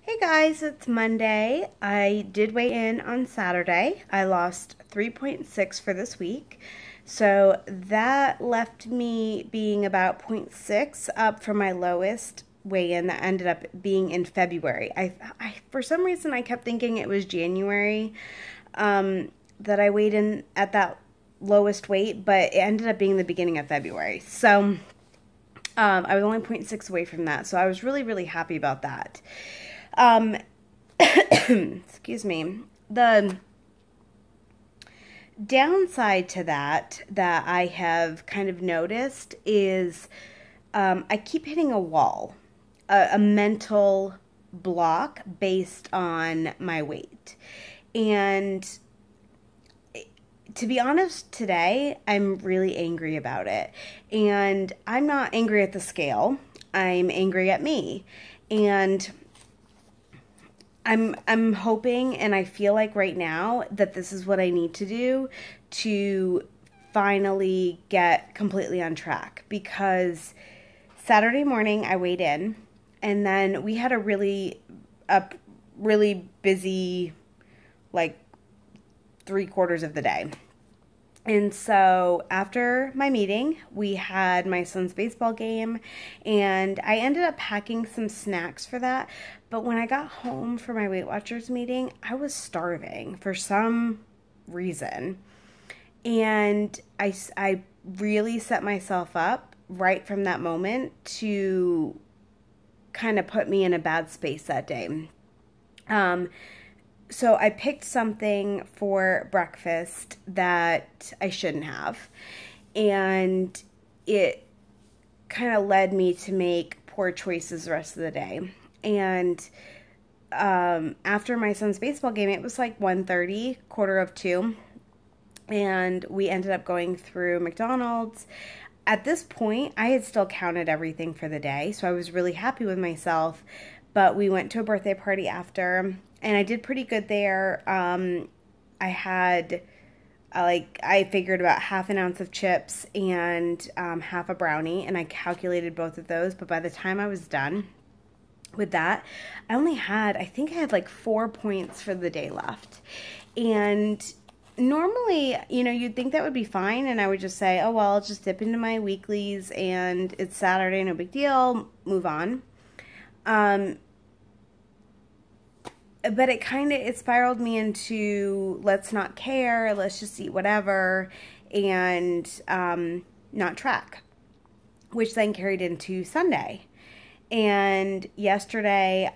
Hey guys, it's Monday. I did weigh in on Saturday. I lost 3.6 for this week. So that left me being about zero point 0.6 up from my lowest weigh-in that ended up being in February. I for some reason I kept thinking it was January that I weighed in at that lowest weight, but it ended up being the beginning of February. So I was only 0.6 away from that. So I was really, really happy about that. Excuse me. The downside to that I have kind of noticed is I keep hitting a wall, a mental block based on my weight. And to be honest, today I'm really angry about it. And I'm not angry at the scale. I'm angry at me. And I'm hoping, and I feel like right now that this is what I need to do to finally get completely on track, because Saturday morning I weighed in, and then we had a really busy, like, 3/4 of the day. And so after my meeting, we had my son's baseball game, and I ended up packing some snacks for that. But when I got home for my Weight Watchers meeting, I was starving for some reason. And I really set myself up right from that moment to kind of put me in a bad space that day. So I picked something for breakfast that I shouldn't have, and it kind of led me to make poor choices the rest of the day. And after my son's baseball game, it was like 1:30, 1:45, and we ended up going through McDonald's. At this point, I had still counted everything for the day, so I was really happy with myself. But we went to a birthday party after, and I did pretty good there. I had, I figured about half an ounce of chips and half a brownie, and I calculated both of those. But by the time I was done with that, I think I had like 4 points for the day left. And normally, you'd think that would be fine, and I would just say, oh, well, I'll just dip into my weeklies, and it's Saturday, no big deal, move on. But it spiraled me into, let's not care, let's just eat whatever, and not track, which then carried into Sunday. And yesterday,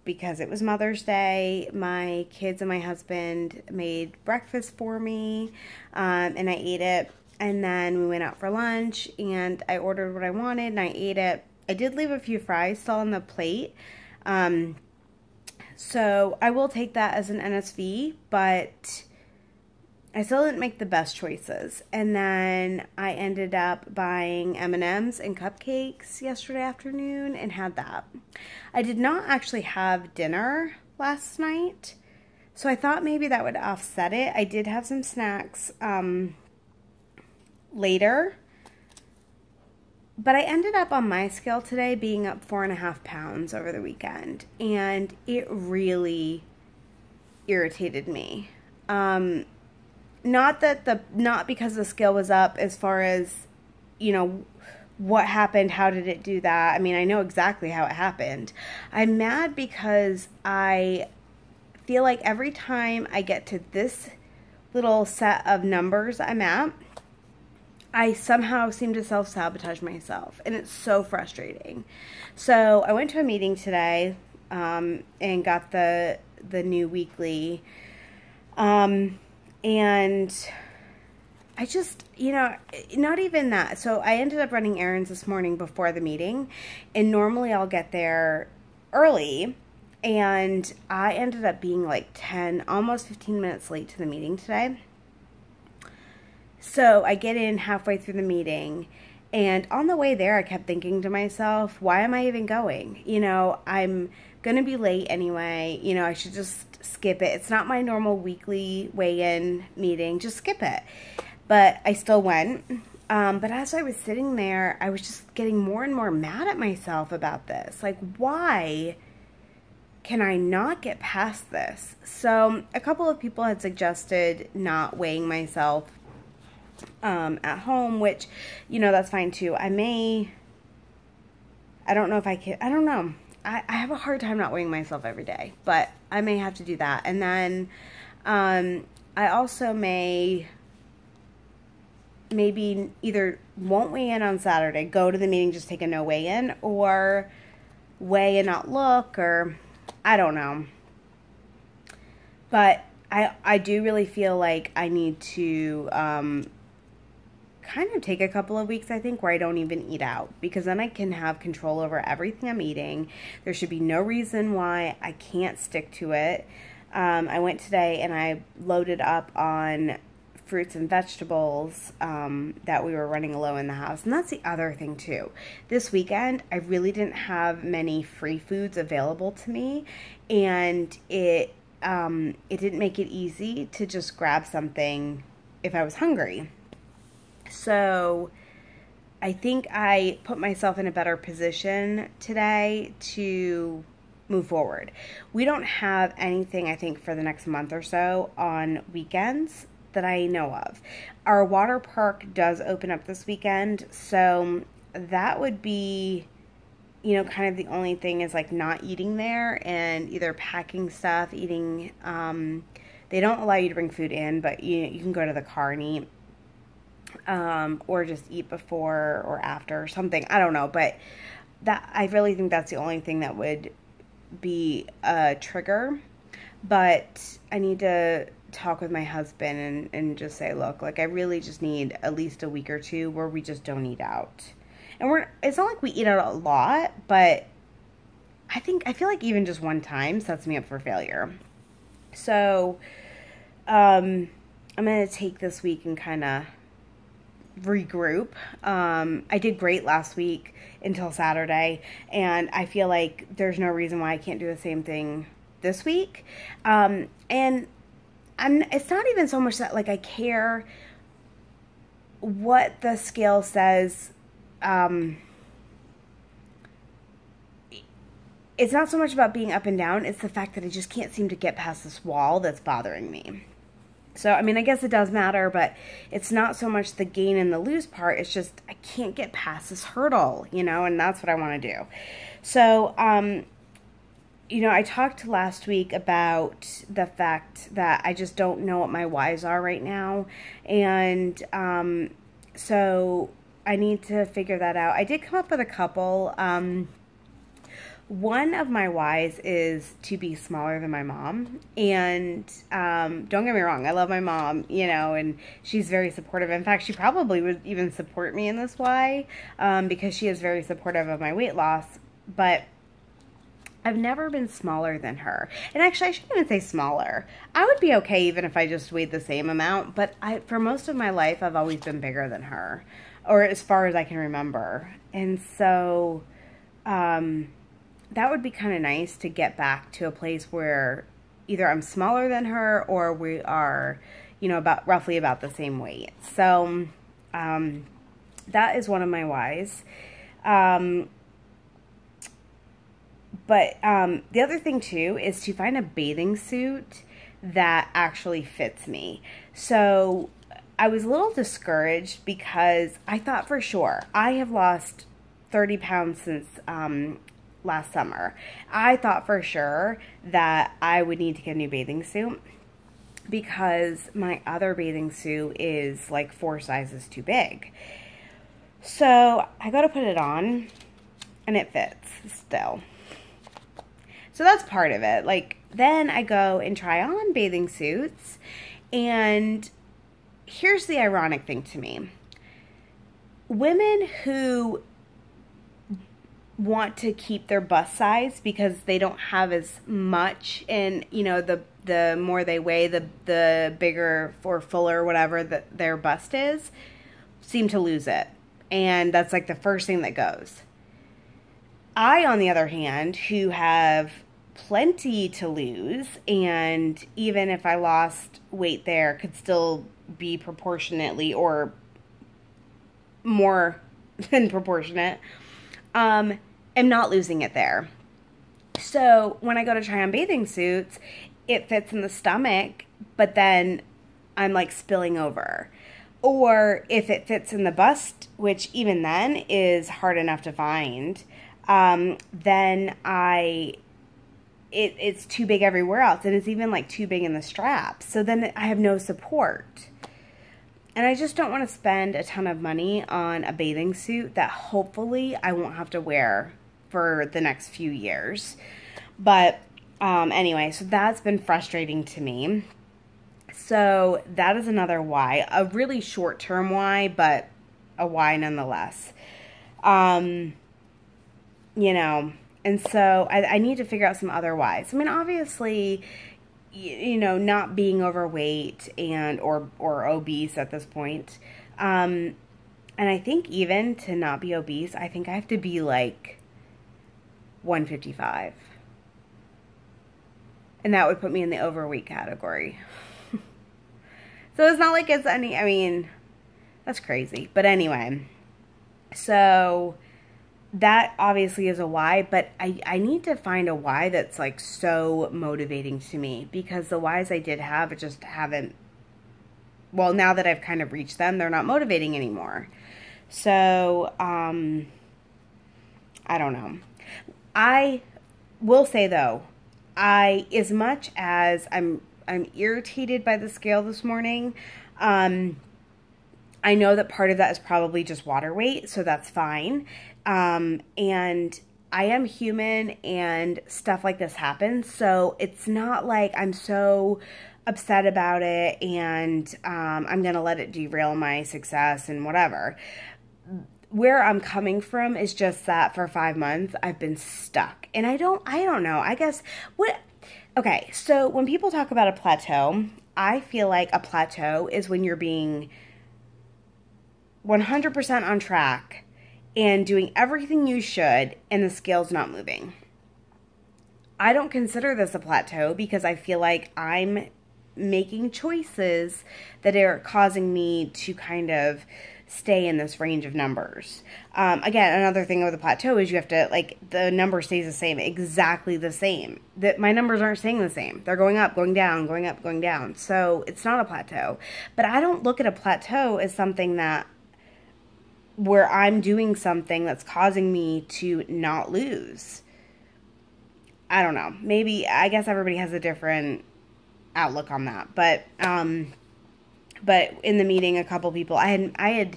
because it was Mother's Day, my kids and my husband made breakfast for me, and I ate it. And then we went out for lunch, and I ordered what I wanted, and I ate it. I did leave a few fries still on the plate, so I will take that as an NSV, but I still didn't make the best choices. And then I ended up buying M&Ms and cupcakes yesterday afternoon and had that. I did not actually have dinner last night, so I thought maybe that would offset it. I did have some snacks later, but I ended up on my scale today being up 4.5 pounds over the weekend, and it really irritated me. Not because the scale was up as far as, what happened, how did it do that? I mean, I know exactly how it happened. I'm mad because I feel like every time I get to this little set of numbers I'm at, I somehow seem to self-sabotage myself, and it's so frustrating. So I went to a meeting today and got the new weekly, and I just, not even that. So I ended up running errands this morning before the meeting, and normally I'll get there early, and I ended up being like 10, almost 15 minutes late to the meeting today. So I get in halfway through the meeting, and on the way there, I kept thinking to myself, why am I even going? I'm going to be late anyway. I should just skip it. It's not my normal weekly weigh-in meeting. Just skip it. But I still went. But as I was sitting there, I was just getting more and more mad at myself about this. Like, why can I not get past this? So a couple of people had suggested not weighing myself at home, which, that's fine too. I don't know if I can, I don't know. I have a hard time not weighing myself every day, but I may have to do that. And then I also maybe either won't weigh in on Saturday, go to the meeting, just take a no weigh in, or weigh and not look, or I don't know. But I do really feel like I need to kind of take a couple of weeks, I think, where I don't even eat out, because then I can have control over everything I'm eating. There should be no reason why I can't stick to it. I went today and I loaded up on fruits and vegetables that we were running low in the house. And that's the other thing too. This weekend, I really didn't have many free foods available to me, and it didn't make it easy to just grab something if I was hungry. So I think I put myself in a better position today to move forward. We don't have anything, I think, for the next month or so on weekends that I know of. Our water park does open up this weekend, so that would be, kind of the only thing is like not eating there and either packing stuff, eating. They don't allow you to bring food in, but you can go to the car and eat. Or just eat before or after or something. I don't know, but I really think that's the only thing that would be a trigger. But I need to talk with my husband and just say, look, like I really just need at least a week or two where we just don't eat out. And it's not like we eat out a lot, but I feel like even just one time sets me up for failure. So, I'm going to take this week and kind of regroup. I did great last week until Saturday, and I feel like there's no reason why I can't do the same thing this week. And it's not even so much that like I care what the scale says. It's not so much about being up and down. It's the fact that I just can't seem to get past this wall that's bothering me. So, I mean, I guess it does matter, but it's not so much the gain and the lose part. It's just I can't get past this hurdle, and that's what I want to do. So, I talked last week about the fact that I just don't know what my whys are right now. And so I need to figure that out. I did come up with a couple. One of my whys is to be smaller than my mom. And don't get me wrong, I love my mom, and she's very supportive. In fact, she probably would even support me in this why, because she is very supportive of my weight loss. But I've never been smaller than her. And actually, I shouldn't even say smaller. I would be okay even if I just weighed the same amount. But for most of my life, I've always been bigger than her, or as far as I can remember. And so that would be kind of nice to get back to a place where either I'm smaller than her or we are, roughly about the same weight. So that is one of my whys. But the other thing too is to find a bathing suit that actually fits me. So I was a little discouraged because I thought for sure I have lost 30 pounds since last summer. I thought for sure that I would need to get a new bathing suit because my other bathing suit is like 4 sizes too big. So I go to put it on and it fits still. So that's part of it. Like, then I go and try on bathing suits, and here's the ironic thing to me. Women who want to keep their bust size because they don't have as much, and the more they weigh, the bigger or fuller whatever their bust is, seem to lose it. And that's like the first thing that goes. I, on the other hand, who have plenty to lose, and even if I lost weight there, could still be proportionately or more than proportionate, am not losing it there. So when I go to try on bathing suits, it fits in the stomach, but then I'm like spilling over. Or if it fits in the bust, which even then is hard enough to find, then it's too big everywhere else, and it's even like too big in the straps. So then I have no support. And I just don't want to spend a ton of money on a bathing suit that hopefully I won't have to wear for the next few years. But anyway, so that's been frustrating to me. So that is another why, a really short-term why, but a why nonetheless. You know, and so I need to figure out some other whys. I mean, obviously, you know, not being overweight and or obese at this point. And I think even to not be obese, I think I have to be like 155. And that would put me in the overweight category. So it's not like it's any, I mean, that's crazy. But anyway, so that obviously is a why, but I need to find a why that's like so motivating to me, because the whys I did have just haven't, well, now that I've kind of reached them, they're not motivating anymore. So, I don't know. I will say though, as much as I'm irritated by the scale this morning, I know that part of that is probably just water weight, so that's fine. And I am human and stuff like this happens, so it's not like I'm so upset about it and I'm going to let it derail my success and whatever. Where I'm coming from is just that for 5 months I've been stuck. And I don't know. I guess okay, so when people talk about a plateau, I feel like a plateau is when you're being 100% on track and doing everything you should and the scale's not moving. I don't consider this a plateau because I feel like I'm making choices that are causing me to kind of stay in this range of numbers. Again, another thing with a plateau is you have to, like, the number stays the same, exactly the same. My numbers aren't staying the same. They're going up, going down, going up, going down. So it's not a plateau. But I don't look at a plateau as something that where I'm doing something that's causing me to not lose. I don't know. Maybe, I guess everybody has a different outlook on that. But in the meeting, a couple people, I had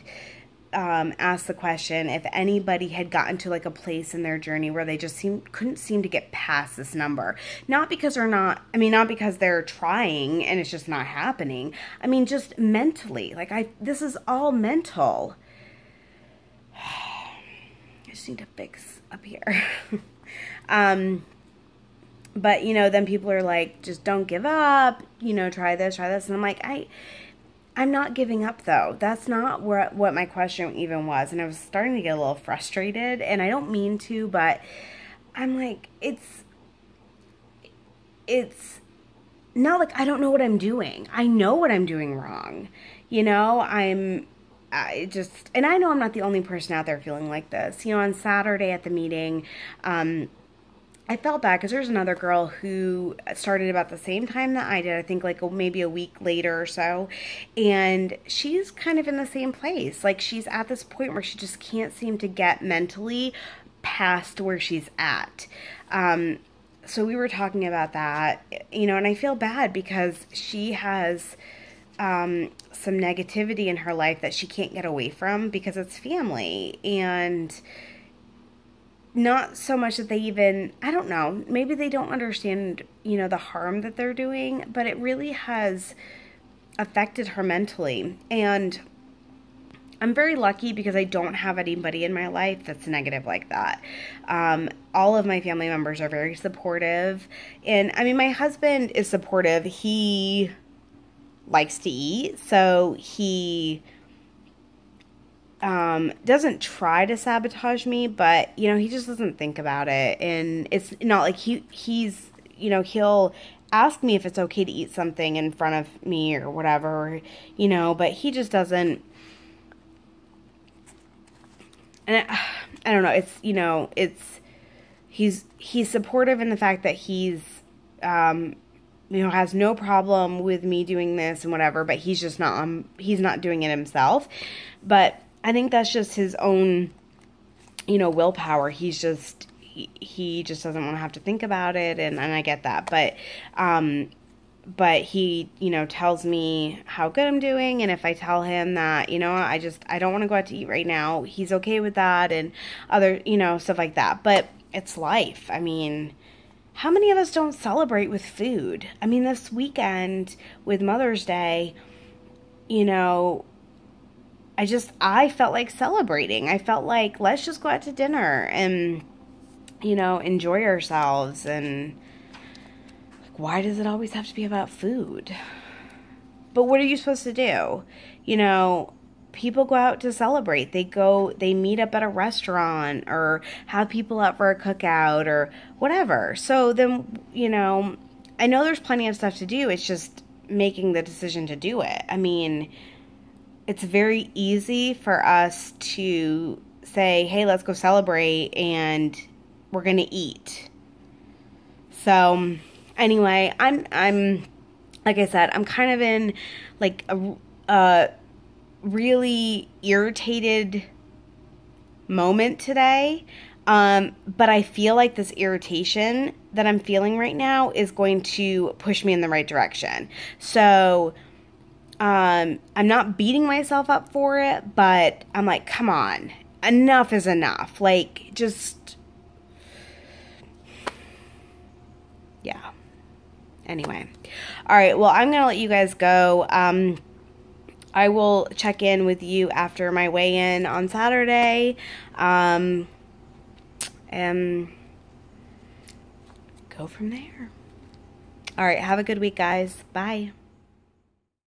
asked the question if anybody had gotten to like a place in their journey where they just couldn't seem to get past this number. Not because not because they're trying and it's just not happening. I mean, just mentally. Like, this is all mental. I just need to fix up here. But, you know, then people are like, just don't give up, you know, try this. And I'm like, I'm not giving up, though. That's not what my question even was. And I was starting to get a little frustrated, and I don't mean to, but I'm like, it's not like I don't know what I'm doing. I know what I'm doing wrong. You know, and I know I'm not the only person out there feeling like this. You know, on Saturday at the meeting, I felt bad because there's another girl who started about the same time that I did. I think like maybe a week later or so. And she's kind of in the same place. Like, she's at this point where she just can't seem to get mentally past where she's at. So we were talking about that, you know, and I feel bad because she has some negativity in her life that she can't get away from because it's family. And not so much that they even, I don't know, maybe they don't understand, you know, the harm that they're doing, but it really has affected her mentally. And I'm very lucky because I don't have anybody in my life that's negative like that. All of my family members are very supportive. And I mean, my husband is supportive. He likes to eat, so he doesn't try to sabotage me, but, you know, he just doesn't think about it. And it's not like he's, you know, he'll ask me if it's okay to eat something in front of me or whatever, you know, but he just doesn't. And I don't know, it's, you know, he's supportive in the fact that he's, has no problem with me doing this and whatever, but he's just not, he's not doing it himself. But I think that's just his own, willpower. He just doesn't want to have to think about it. And I get that. But he, tells me how good I'm doing. And if I tell him that, I don't want to go out to eat right now, he's okay with that, and other, stuff like that. But it's life. I mean, how many of us don't celebrate with food? I mean, this weekend with Mother's Day, I felt like celebrating. I felt like, let's just go out to dinner and, enjoy ourselves. And why does it always have to be about food? But what are you supposed to do? People go out to celebrate. They meet up at a restaurant or have people out for a cookout or whatever. So then, I know there's plenty of stuff to do. It's just making the decision to do it. I mean, it's very easy for us to say, hey, let's go celebrate, and we're going to eat. So anyway, I'm like I said, I'm kind of in like a really irritated moment today. But I feel like this irritation that I'm feeling right now is going to push me in the right direction. So, I'm not beating myself up for it, but I'm like, come on, enough is enough. Like, just, yeah. Anyway. All right. Well, I'm going to let you guys go. I will check in with you after my weigh-in on Saturday. And go from there. All right. Have a good week, guys. Bye.